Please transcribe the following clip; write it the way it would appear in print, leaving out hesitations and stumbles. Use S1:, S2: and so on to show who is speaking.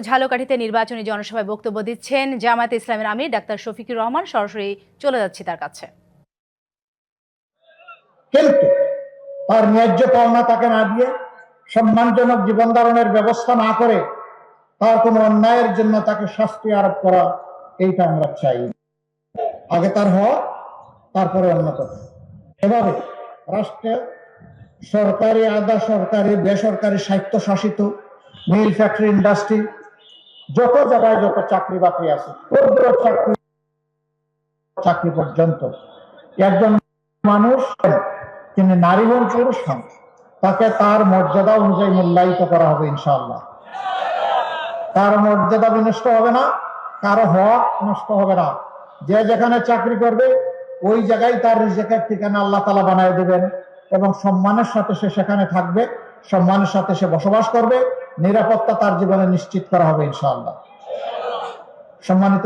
S1: ঝালকাঠিতে নির্বাচনী জনসভায় বক্তব্য দিচ্ছেন জামায়াতে ইসলামের আমির ডাক্তার শফিকুর রহমান। সরাসরি চলে যাচ্ছি তার কাছে।
S2: কিন্তু তার ন্যায্য পাওনা তাকে না দিয়ে, সম্মানজনক জীবন ধারণের ব্যবস্থা না করে, তার কোনো অন্যায়ের জন্য তাকে শাস্তি আরোপ করা, এইটা আমরা চাই। আগে তার হক, তারপরে অন্য কথা। এভাবে রাষ্ট্রে সরকারি, আধা সরকারি, বেসরকারি, স্বায়ত্তশাসিত মিল, ফ্যাক্টরি, ইন্ডাস্ট্রি, যত জায়গায় যত চাকরি বাকরি আছে, চাকরি পর্যন্ত একজন মানুষ, তিনি নারী হন পুরুষ হন, তাকে তার মর্যাদা অনুযায়ী মূল্যায়িত করা হবে ইনশাআল্লাহ। কারো মর্যাদা বিনষ্ট হবে না, কারো হক নষ্ট হবে না। যে যেখানে চাকরি করবে ওই জায়গায় তার রিজিকের ঠিকানা আল্লাহ তাআলা বানায় দেবেন এবং সম্মানের সাথে সে সেখানে থাকবে, সম্মানের সাথে সে বসবাস করবে, নিরাপত্তা তার জীবনে নিশ্চিত করা হবে ইনশাআল্লাহ। সম্মানিত